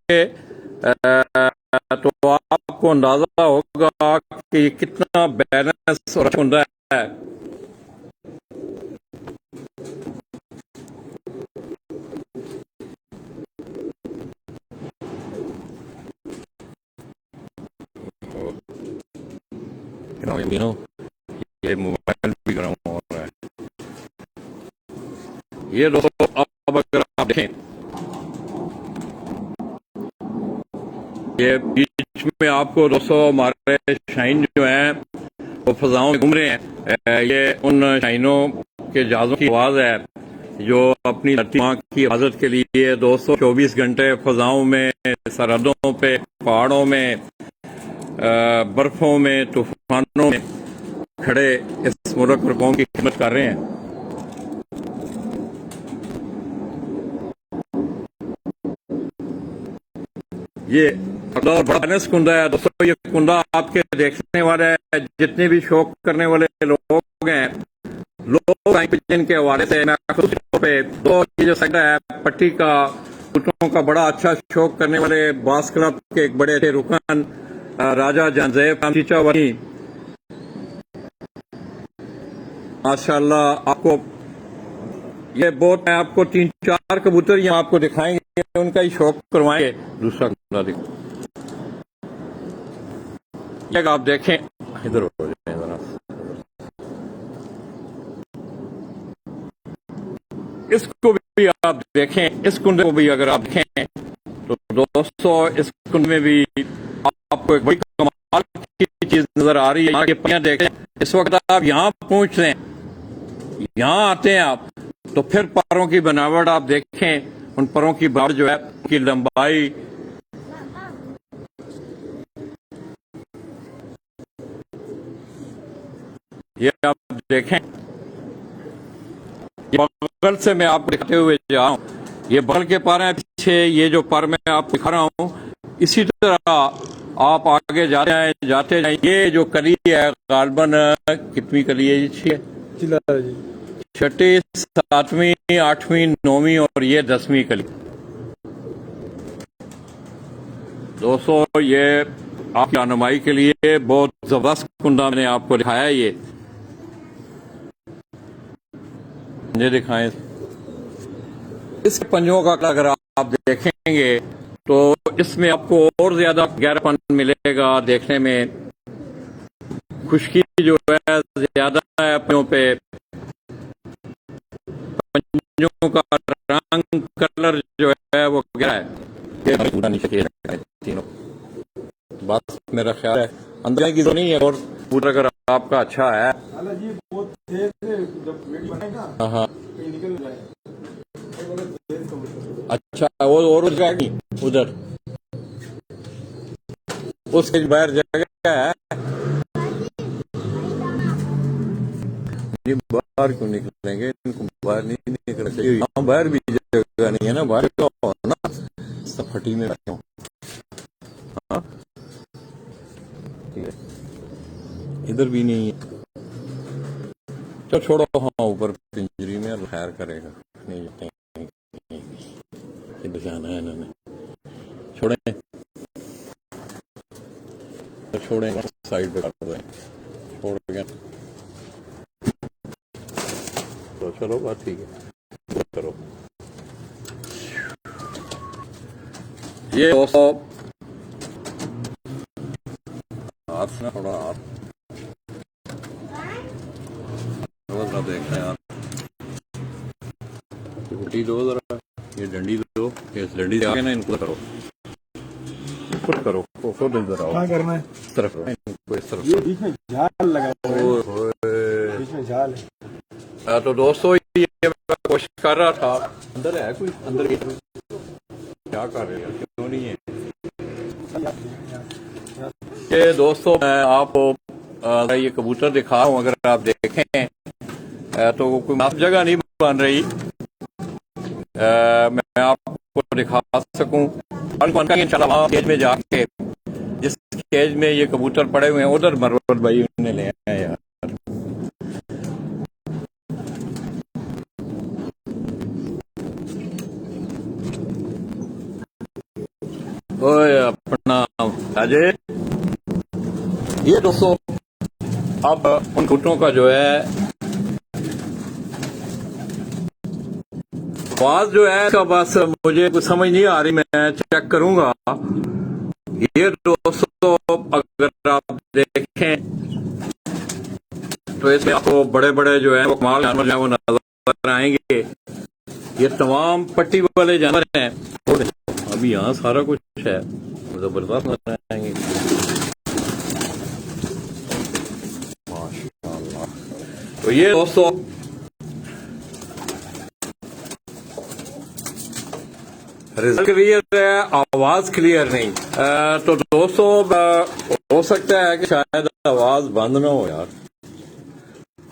तो आपको अंदाजा होगा कि कितना बैलेंस और कुंदा है। ये मोबाइल भी गर्म हो रहा है। ये दोस्तों अब अगर आप देखें, ये बीच में आपको दोस्तों हमारे शाइन जो हैं वो फजाओं में घूम रहे हैं। ये उन शाइनों के जहाजों की आवाज है जो अपनी धरती माँ की हिफाजत के लिए 224 घंटे फजाओं में, सरहदों पे, पहाड़ों में, बर्फों में, तूफानों में खड़े इस मुल्क और कौम की खिदमत कर रहे हैं। ये बड़ा बैलेंस कुंदा है दोस्तों। ये कुंदा आपके देखने वाले जितने भी शौक करने वाले लोग हैं, लोग जिनके हवाले से मैं पे तो ये जो सेक्टर है पट्टी का, कबूतरों का बड़ा अच्छा शौक करने वाले बास क्लब के एक बड़े अच्छे रुकन राजा जानजेब चीचा वही माशाल्लाह आपको ये बहुत, मैं आपको 3-4 कबूतर यहाँ आपको दिखाएंगे, उनका ही शौक करवाएंगे। दूसरा कुंदा देखो, ये आप देखें, इधर हो जाए जरा, इसको भी आप देखें, इस कुंडे को भी अगर आप देखें तो दोस्तों इस कुंड में भी आपको एक बड़ी कमाल की चीज नजर आ रही है। यहाँ के पहिया देखें, इस वक्त आप यहाँ पहुंच रहे हैं, यहाँ आते हैं आप, तो फिर पैरों की बनावट आप देखें, उन पैरों की बनावट जो है की लंबाई, ये आप देखें। बगल से मैं आपको दिखाते हुए जा रहा हूँ, ये बगल के पर हैं पीछे, ये जो पर मैं आपको दिखा रहा हूँ, इसी तरह आप आगे जाते हैं, जाते जाए। ये जो कली है गालबन कितनी कली है जी? 6वीं, 7वीं, 8वीं, 9वीं और ये 10वीं कली। दोस्तों ये आपकी रहनुमाई के लिए बहुत जबरदस्त कुंदा मैंने आपको दिखाया है। ये दिखाएं, इसके पंजों का अगर आप देखेंगे तो इसमें आपको और ज्यादा गहरापन मिलेगा देखने में, खुश्की जो है ज्यादा है पंजों पे, पंजों का रंग कलर जो है वो गहरा है। पूरा नीचे तीनों, बस मेरा ख्याल है अंदर की तो नहीं है। और पूरा अगर आपका अच्छा है, हाँ अच्छा, वो और उधर उसके बाहर जगह है, ये बाहर क्यों निकलेंगे? इनको बाहर नहीं निकलना चाहिए, यहाँ बाहर भी जगह नहीं है ना, बाहर का ना फटी में क्यों? हाँ ठीक है, इधर भी नहीं है। चलो छोड़ो, हाँ ऊपर पिंजरी में खैर करेगा, नहीं जाते हैं, इधर जाना है इन्होंने। छोड़ें तो छोड़ें, साइड पे कर दें, छोड़ गया तो चलो बात ठीक है, करो। ये दोस्तों हाथ ना थोड़ा हाथ जरा देखना यार, रोटी दो जरा, ये डंडी दो, इस डंडी से आगे ना इनको करो, ऊपर करो, ऊपर इधर आओ। क्या करना है? इस तरफ इनको, इस तरफ। ये बीच में जाल लगा हुआ है, ओए बीच में जाल है। तो दोस्तों ये मैं कोशिश कर रहा था, अंदर है कोई, अंदर क्या कर रहे हैं, क्यों नहीं है ये दोस्तों? मैं आपको ये कबूतर दिखा रहा हूँ, अगर आप देखें तो कोई माफ जगह नहीं बन रही, मैं आपको दिखा सकूं इंशाल्लाह। वहाँ केज में जाके, जिस केज में ये कबूतर पड़े हुए हैं, उधर मरवत भाई उन्हें ले आए यार। ओए अपना अजय, ये दोस्तों अब उन कबूतरों का जो है आवाज जो है इसका, बस मुझे कुछ समझ नहीं आ रही, मैं चेक करूंगा। ये दोस्तों अगर आप देखें तो इसमें आपको बड़े बड़े जो है वो कमाल जानवर जो है वो नजर आएंगे। ये तमाम पट्टी वाले जानवर हैं, अभी यहाँ सारा कुछ है, जबरदस्त नजर आएंगे माशाल्लाह। तो ये दोस्तों रिजल्ट क्लियर है, आवाज क्लियर नहीं। तो दोस्तों हो सकता है कि शायद आवाज बंद ना हो यार,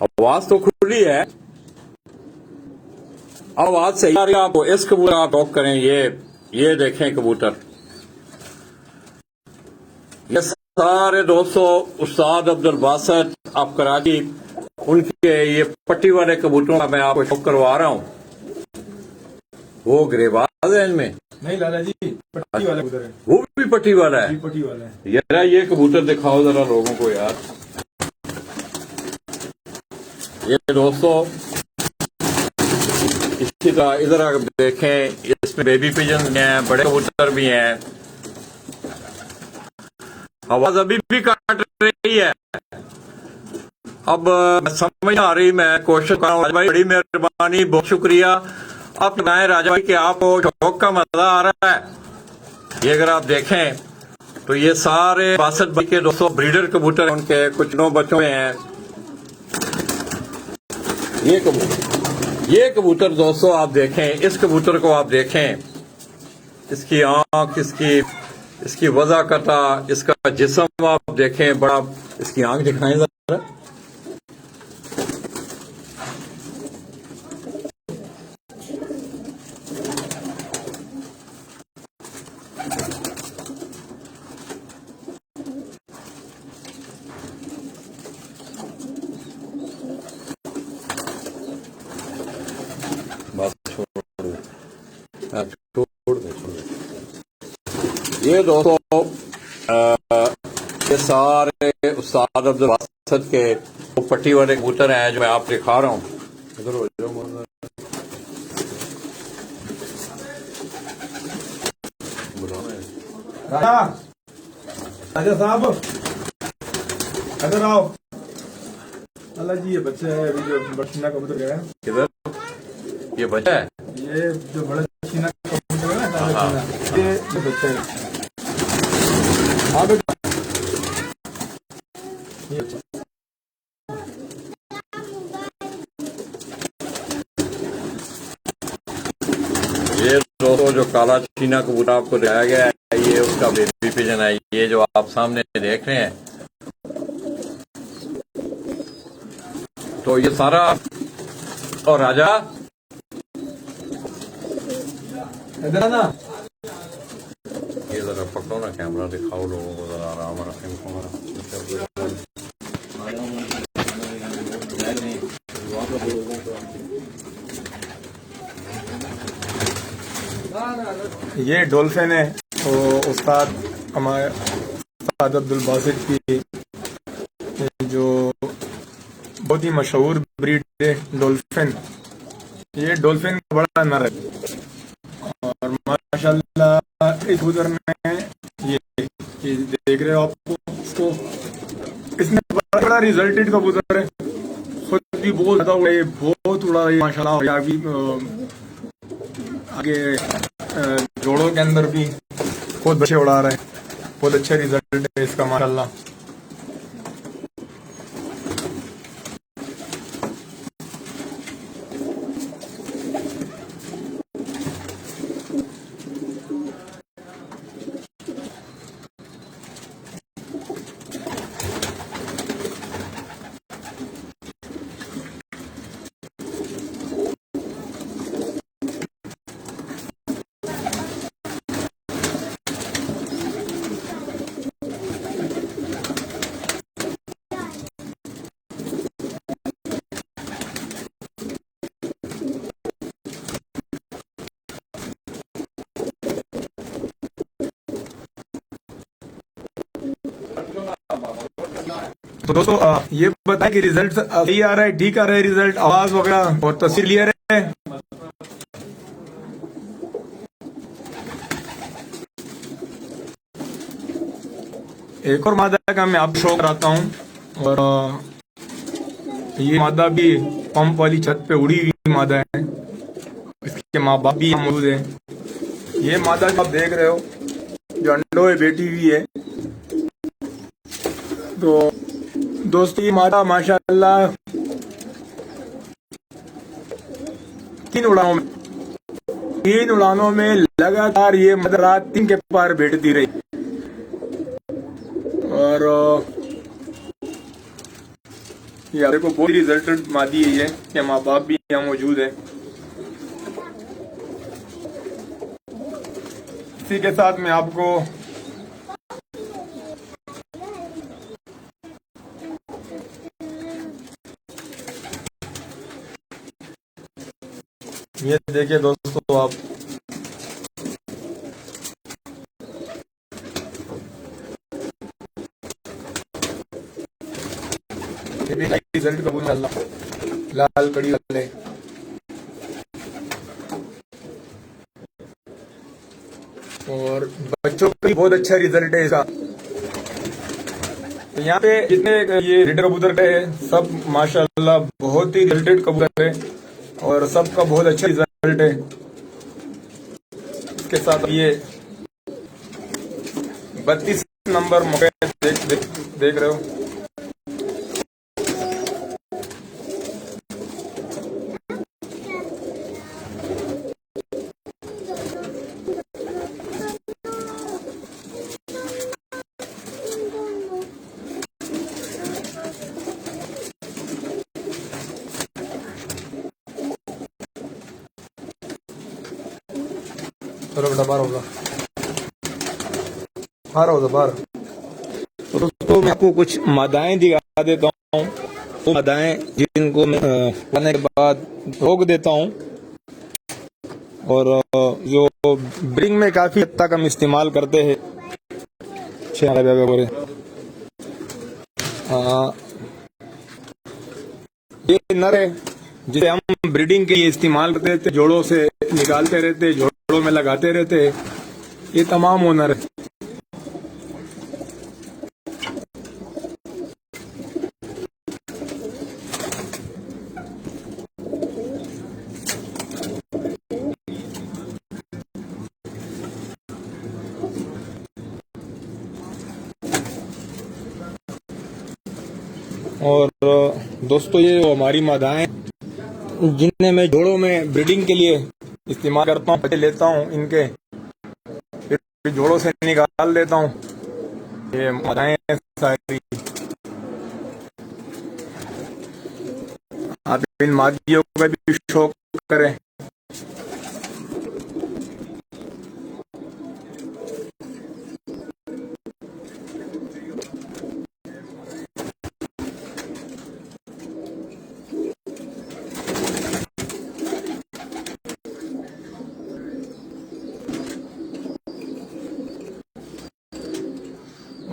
आवाज तो खुली है, आवाज सही आ रही है आपको। इस कबूतर आप टॉक करें, ये देखें कबूतर, ये सारे दोस्तों उस्ताद अब्दुल बासित आप कराची, उनके ये पट्टी वाले कबूतरों का मैं आपको शौक करवा रहा हूँ। वो ग्रेबाज है इनमें? नहीं लाला जी, पट्टी वाला कबूतर है। वो भी पट्टी वाला है? पट्टी वाला है यार। ये कबूतर दिखाओ जरा लोगों को यार। ये दोस्तों इसी तरह इधर आप देखें, इसमें बेबी पिजन हैं, बड़े कबूतर भी हैं। आवाज अभी भी काट रही है, अब समझ आ रही, मैं कोशिश कर रहा हूँ। भाई बड़ी मेहरबानी, बहुत शुक्रिया। आप बताएं राजा भाई कि आपको शौक का मजा आ रहा है। ये अगर आप देखें तो ये सारे बासित भाई के दोस्तों ब्रीडर कबूतर, उनके कुछ 9 बच्चों में हैं। ये कबूतर दोस्तों आप देखें, इस कबूतर को आप देखें, इसकी आंख, इसकी वज़ाकता, इसका जिस्म आप देखें, बड़ा, इसकी आंख दिखाएं जरा। बस छोड़ दे। ये दोस्तों ये सारे उस्ताद अब्दुल बासित के वो पट्टी वाले कबूतर हैं जो मैं आप दिखा रहा हूँ। इधर हो जाओ, राजा साहब अगर आओ। अल्लाह जी, ये बच्चा है अभी जो बड़ा कबूतर गया है। किधर ये बच्चा है? ये जो बड़ा चीना कबूतर है ना, ये बच्चा है। हाँ बेटा, ये दोस्तों जो काला चीना कबूतर आपको दिखाया गया है, ये उसका बेबी पिजन है, ये जो आप सामने देख रहे हैं। तो ये सारा, और राजा इधर ना, जरा पकड़ो ना कैमरा, दिखाओ लोगों को जरा आराम रखें ये डॉल्फिन है वो उस्ताद हमारे उस्ताद अब्दुल बासित की जो बहुत ही मशहूर ब्रीड है डॉल्फिन। ये डॉल्फिन का बड़ा नर है और माशाल्लाह इस कबूतर में ये देख रहे हो आपको इसको, इसमें बड़ा रिजल्टेड कबूतर है, खुद भी बहुत ज्यादा उड़ा है, बहुत उड़ा है माशाल्लाह। आगे आगे जोड़ों के अंदर भी बहुत बच्चे उड़ा रहे हैं, बहुत अच्छा रिजल्ट है इसका माशाल्लाह। तो दोस्तों ये बताएं कि रिजल्ट सही आ रहा है, ठीक आ रहा है रिजल्ट, आवाज वगैरह और तस्वीर क्लियर है। एक और मादा का मैं आपको शो कराता हूँ और ये मादा भी पंप वाली छत पे उड़ी हुई मादा है, इसके माँ बाप भी मौजूद है। ये मादा जो आप देख रहे हो जो अंडों में बैठी हुई है, तो दोस्तों ये मादा माशाल्लाह 3 उड़ानों में लगातार ये मादा रात 3 के पार बैठती रही और ये देखो बहुत रिजल्टेड मादी है ये, कि माँ बाप भी यहाँ मौजूद है। इसी के साथ मैं आपको ये देखिए दोस्तों आप ये भी रिजल्ट कबूल अल्लाह लाल कड़ी वाले और बच्चों का भी बहुत अच्छा रिजल्ट है इसका। तो यहाँ पे जितने ये रेड कबूतर है सब माशाल्लाह बहुत ही रिजल्टेड कबूतर है और सबका बहुत अच्छा रिजल्ट है। इसके साथ ये 32 नंबर मौके देख रहे हो। चलो बेटा बाहर होगा, बाहर होगा बाहर। तो दोस्तों मैं आपको कुछ मादाएं दिखा देता हूँ, वो मादाएं जिनको मैं खाने के बाद रोक देता हूँ और जो ब्रिंग में काफी हद तक हम इस्तेमाल करते हैं। ये नर है जिसे हम ब्रीडिंग के लिए इस्तेमाल करते थे, जोड़ों से निकालते रहते, जोड़ों में लगाते रहते। ये तमाम ओनर है। और दोस्तों ये हमारी मादाएं जिन्हें मैं जोड़ों में ब्रीडिंग के लिए इस्तेमाल करता हूँ, बच्चे लेता हूँ इनके, फिर जोड़ों से निकाल देता हूँ। ये मादाएं सारी आप इन मादियों का भी शौक करें।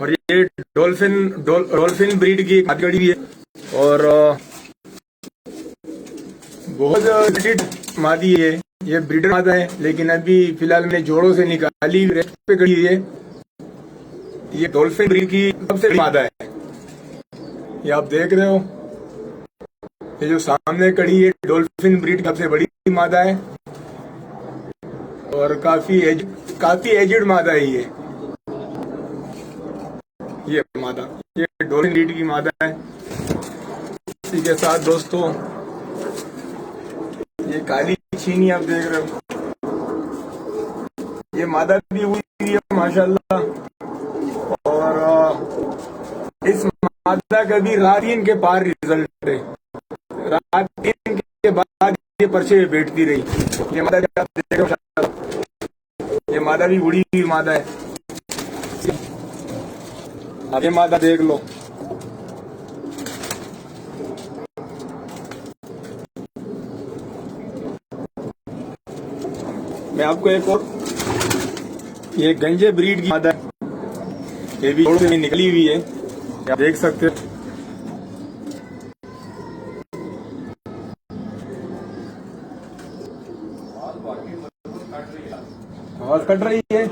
और ये डॉल्फिन ब्रीड की एक मादी भी है और बहुत ब्रीड मादी है। ये ब्रीडर मादा है, लेकिन अभी फिलहाल मैंने जोड़ों से निकाली, रेस्ट पे खड़ी है। ये डॉल्फिन ब्रीड की सबसे बड़ी मादा है। ये आप देख रहे हो, ये जो सामने खड़ी है डॉल्फिन ब्रीड की सबसे बड़ी मादा है और काफी एजिड मादा है ये मादा, ये डॉल्फिन ब्रीड की मादा है। इसी के साथ दोस्तों ये काली चीनी आप देख रहे हो, ये मादा भी हुई है माशाल्लाह। और इस मादा का भी रात 3 के पार रिजल्ट है। रात 3 के बाद ये पर्चे बैठती रही। ये मादा भी आप देख रहे हो, ये मादा भी उड़ी हुई मादा है। अब ये मादा देख लो, मैं आपको एक और, ये गंजे ब्रीड की मादा है, ये भी जोड़ों से निकली हुई है, आप देख सकते हो। आवाज कट रही है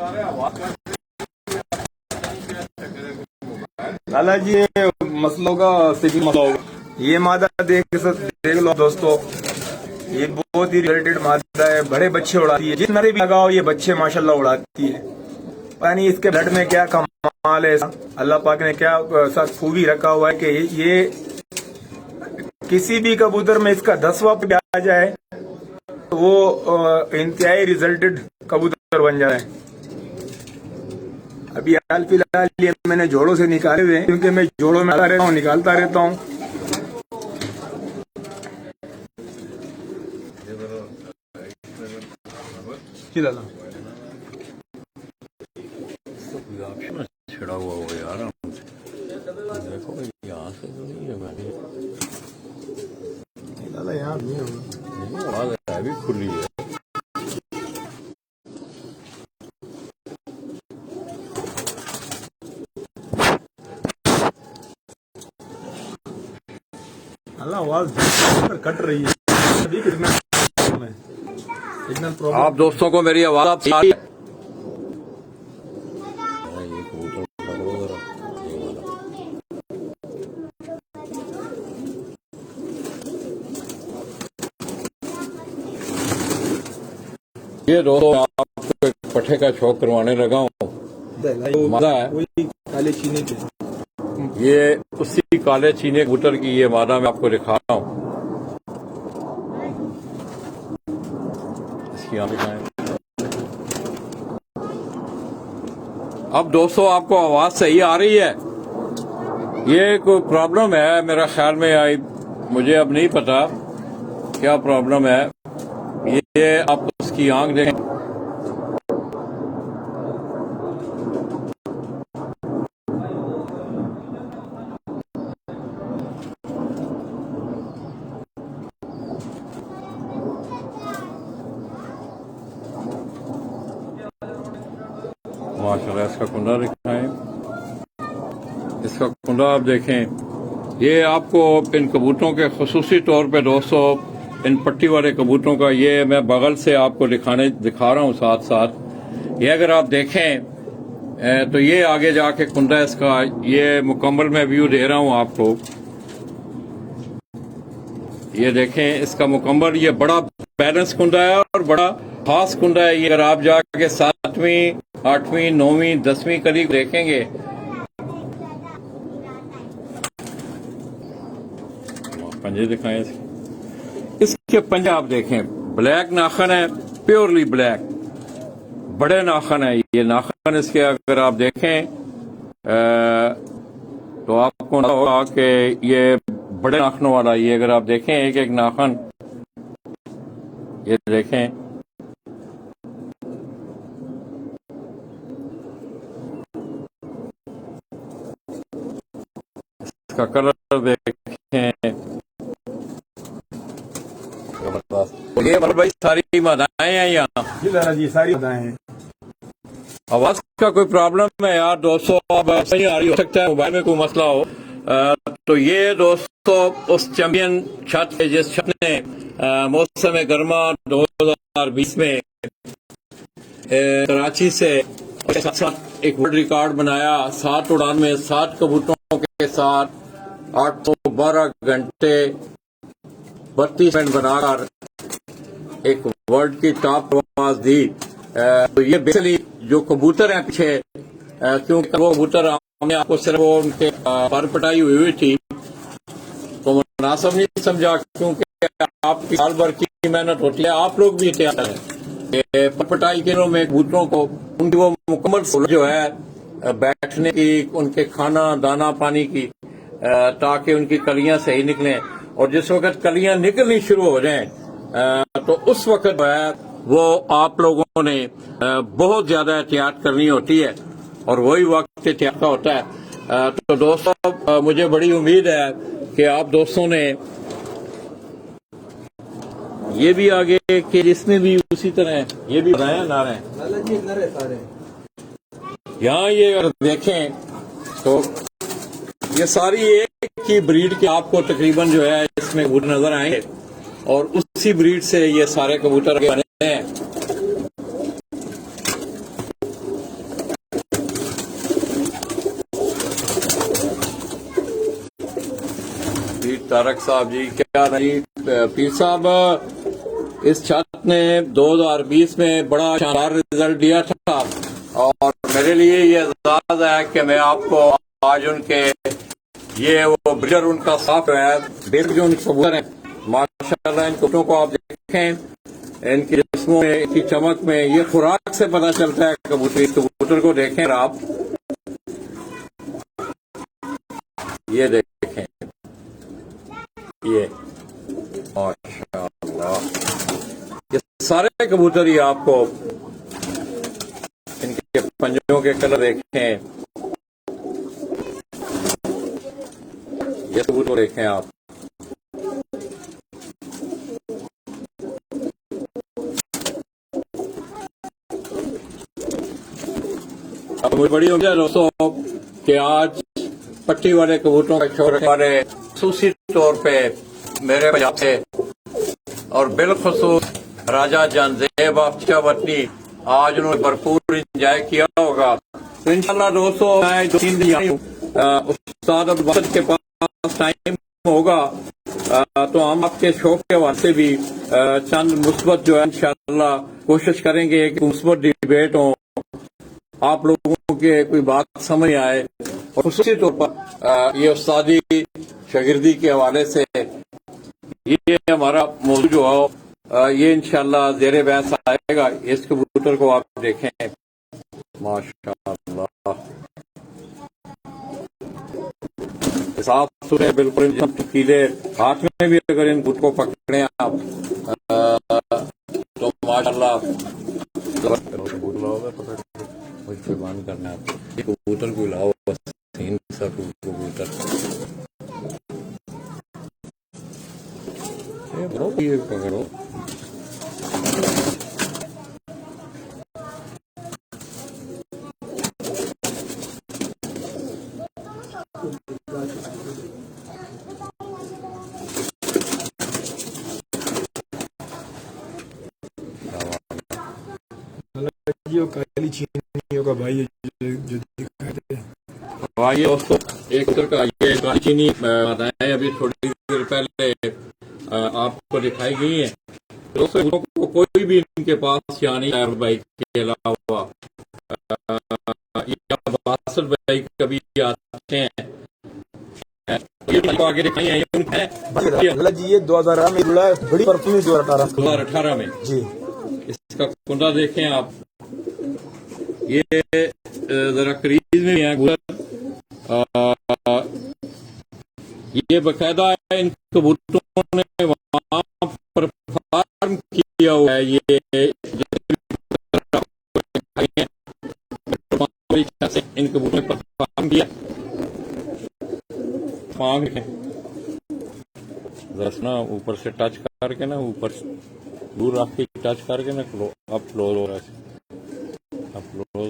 लाला जी, ये मसलों का सिविल मसला होगा। ये मादा देख लो दोस्तों, ये बहुत ही रिलेटेड मादा है, बड़े बच्चे उड़ाती है। जितना भी लगाओ ये बच्चे माशाल्लाह उड़ाती है। पता नहीं इसके ब्लड में क्या कमाल है, अल्लाह पाक ने क्या सा खूबी रखा हुआ है कि ये किसी भी कबूतर में इसका 10वां पे आ जाए तो वो इंतहाई रिजल्टेड कबूतर बन जाए। अभी हाल फिलहाल ये मैंने जोड़ों से निकाले हुए हैं, क्योंकि मैं जोड़ों में निकालता रहता हूँ। छिड़ा हुआ हो यार, देखो यहाँ से तो नहीं है, मैंने दादा यहाँ नहीं होगा, आवाज अभी खुली है। आवाज कट रही है। आप दोस्तों को मेरी आवाज आ रही है? ये दोस्तों आपको एक पट्टे का शौक करवाने लगा हूँ। मादा है, वही काले चीनी के, ये उसी काले चीने कबूतर की ये मादा मैं आपको दिखा रहा हूँ। इसकी आंखें, अब दोस्तों आपको आवाज सही आ रही है? ये कोई प्रॉब्लम है मेरा ख्याल में, आई मुझे अब नहीं पता क्या प्रॉब्लम है। ये आप उसकी आंख देखें, माशाल्लाह। इसका कुंडा दिखाएं, इसका कुंडा आप देखें। ये आपको इन कबूतरों के खुसूसी तौर पे दोस्तों, इन पट्टी वाले कबूतरों का ये मैं बगल से आपको दिखा रहा हूँ साथ साथ। ये अगर आप देखें तो ये आगे जाके कुंडा इसका, ये मुकम्मल मैं व्यू दे रहा हूँ आपको। ये देखें इसका मुकम्मल, ये बड़ा बैलेंस कुंडा है और बड़ा खास कुंडा है। ये अगर आप जाके 7वीं 8वीं 9वीं 10वीं कली देखेंगे, पंजे दिखाएं इसके पंजे आप देखें, ब्लैक नाखन है, प्योरली ब्लैक, बड़े नाखन है। ये नाखन इसके अगर आप देखें तो आपको होगा कि ये बड़े नाखनों वाला, ये अगर आप देखें एक एक नाखन, ये देखें, इसका कलर देखें। ये भाई सारी मादाएं हैं यहाँ जी दादा जी, सारी मादाएं हैं। आवाज का कोई प्रॉब्लम है यार दोस्तों, अब सही आ रही हो सकता है मोबाइल में कोई मसला हो। तो ये दोस्तों उस चैंपियन छत है जिस छत ने मौसम गर्मा 2020 में कराची से साथ एक वर्ल्ड रिकॉर्ड बनाया। 7 उड़ान में 7 कबूतरों के साथ 812 घंटे 32 मिनट बनाकर एक वर्ल्ड की टॉप आवाज दी। तो ये बेसिकली जो कबूतर हैं पीछे, क्योंकि वो कबूतर हमने आपको सिर्फ वो उनके पर पटाई हुई थी तो मुनासिब नहीं समझा, क्योंकि आपकी साल भर की मेहनत होती है। आप लोग भी तैयार हैं पर पटाई के दिनों में कबूतरों को उनकी वो मुकम्मल सहूलत जो है बैठने की, उनके खाना दाना पानी की, ताकि उनकी कलियां सही निकलें। और जिस वक्त कलियां निकलनी शुरू हो जाएं तो उस वक्त जो है वो आप लोगों ने बहुत ज्यादा एहतियात करनी होती है और वही वक्त एहतियात का होता है। तो दोस्तों मुझे बड़ी उम्मीद है कि आप दोस्तों ने ये भी आगे कि जिसमें भी उसी तरह ये भी बनाया ना रहे। यहाँ ये अगर देखें तो ये सारी एक ही ब्रीड के आपको तकरीबन जो है इसमें कबूतर नजर आएंगे और उसी ब्रीड से ये सारे कबूतर बने हैं। तारक साहब जी क्या नहीं, पीर साहब इस छत ने 2020 में बड़ा शानदार रिजल्ट दिया था और मेरे लिए ये एजाज है कि मैं आपको आज उनके ये वो ब्रीडर उनका साफ है बेसिक जो उनके कबूतर हैं माशाल्लाह, इन कबूतरों को आप देखें इनके जिस्मों में, इनकी चमक में, ये खुराक से पता चलता है कबूतर। इस कबूतर को देखें आप, ये देखें ये माशाल्लाह, ये सारे कबूतर ही आपको इनके पंजों के कलर देखें, ये कबूतर देखें आप। अब मुझे बड़ी उम्मीद है दोस्तों कि आज पट्टी वाले कबूतरों का शोर हमारे खसूसी तौर पे मेरे पंजाब से और बिलखसूस राजा जानजेब वतनी आज उन्होंने भरपूर इंजॉय किया होगा। तो इंशाल्लाह दोस्तों मैं 2-3 दिन आई हूँ, उस्ताद अब्दुल बासित के पास टाइम होगा तो हम आपके शौक के वास्ते भी चंद मुस्बत जो है इंशाल्लाह कोशिश करेंगे कि मुस्बत डिबेट हो, आप लोगों के कोई बात समझ आए और खुसूसी तौर पर ये उस्तादी शागिर्दी के हवाले से ये हमारा मौजू जो है ये इंशाल्लाह ज़ेरे बहस आएगा। इस कबूतर को आप देखें माशाल्लाह, साफ सुथरे बिल्कुल चमकीले, हाथ में भी अगर इन कबूतर को पकड़े आप तो माशाल्लाह बंद करना है आपको। कबूतर को लाओ कबूतर ये पकड़ो। जो काली चीनियों का भाई जो दिखाते हैं भाई दोस्तों, एक का ये काली चीनी बताएं अभी थोड़ी देर पहले आपको दिखाई गई है दोस्तों को कोई भी इनके पास या नहीं भाई के अलावा बासठ भाई कभी आते हैं आगे दिखाई जी। ये 2018 में जुड़ा है, बड़ी परफॉर्मेंस 2018 में जी। इसका कुंडा देखें आप, ये जरा क्रीज में है, ये बकायदा इन कबूतरों ने वहां परफॉर्म किया हुआ है। ये इन कबूतरों ने परफॉर्म किया। ना ऊपर से टच करके ना ऊपर दूर रख के टच करके ना आप क्लोज हो रहा है, आप क्लोज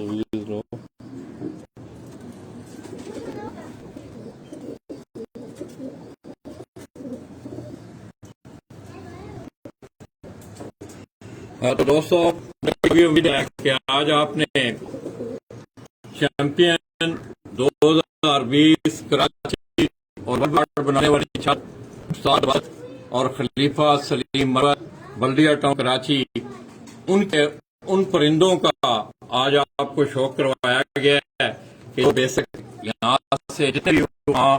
तो दोस्तों, मेरी उम्मीद है कि आज आपने चैंपियन 2020 कराची और वर्ल्ड रिकॉर्ड बनाने वाली छात्र उस्ताद वासिफ और खलीफा सलीम मरवत बल्दिया टाउन कराची, उनके उन परिंदों का आज आपको शौक करवाया गया है कि वो बेसिक यहाँ से जितने भी वहाँ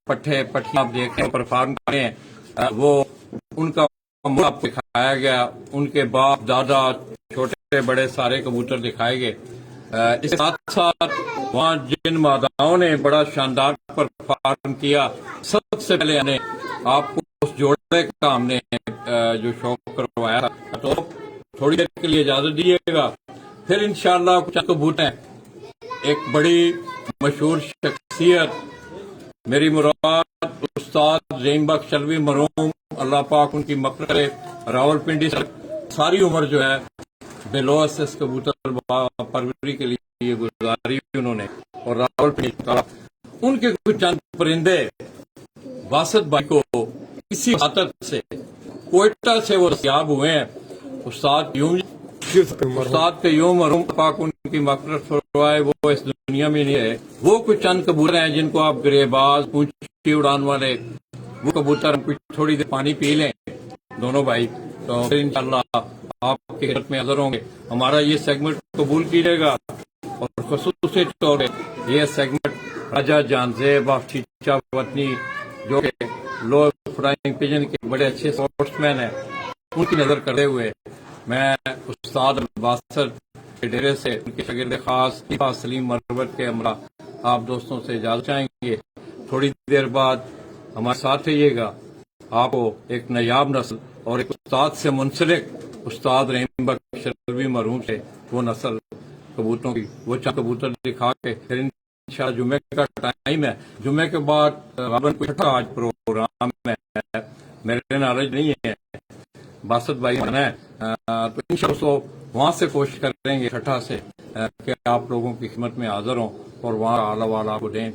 पट्टे पट्टियाँ आप देख रहे हैं, परफॉर्म कर रहे हैं, वो उनका मूड आपको दिखाया गया। उनके बाप दादा छोटे बड़े सारे कबूतर दिखाए गए। इसके साथ साथ वहाँ जिन मादाओं ने बड़ा शानदार परफॉर्म किया, सबसे पहले हमने आपको उस जोड़े का हमने जो शौक करवाया था। तो थोड़ी देर के लिए इजाजत दीजिएगा, फिर इंशाअल्लाह कुछ कबूतर एक बड़ी मशहूर शख्सियत, मेरी मुराद उस्ताद ज़हीम बख्श चलवी मरहूम, अल्लाह पाक उनकी मग़फ़िरत करे, रावलपिंडी से सारी उम्र जो है बेलोस इस कबूतर परवरी के लिए गुजारी उन्होंने। और रावलपिंडी उनके कुछ चंद परिंदे वासिफ भाई को इसी आदत से कोयटा से वो दस्तयाब हुए हैं। उस्ताद के यूं मरहूम पाक उनकी मग़फ़िरत फरमाए, वो इस दुनिया में नहीं है। वो कुछ चंद कबूतर हैं जिनको आप गिरेबाज, ऊंची उड़ान वाले, वो कबूतर कुछ थोड़ी देर पानी पी लें दोनों भाई, तो फिर इंशाअल्लाह आपकी खिदमत में हाज़िर होंगे। हमारा ये सेगमेंट कबूल कीजिएगा और ख़ुसूसी तौर पर ये सेगमेंट राजा जानज़ेब ऑफ चीचा वतनी, जो कि लो फ्लाइंग पिजन के बड़े अच्छे स्पोर्ट्समैन हैं, उनकी नज़र करते हुए मैं उस्ताद वासिफ के डेरे से उनके शागिर्द खास खलीफा सलीम मरवत के हमरा आप दोस्तों से इजाज़त चाहेंगे। थोड़ी देर बाद हमारे साथ रहिएगा। आपको एक नायाब नस्ल और एक उस्ताद से मुंसलिक उस्ताद ज़हीम बख्श चलवी मरहूम से वो नस्ल कबूतरों की वो चंद कबूतर दिखा के फिर इंशाअल्लाह जुम्मे का टाइम है। जुम्मे के बाद छठा आज प्रोग्राम है, मेरे नॉलेज नहीं है, बासत भाई आना है, तो इंशाअल्लाह वहाँ से कोशिश करेंगे छठा से कि आप लोगों की खिदमत में हाजिर हों और वहाँ आला वाला को दें।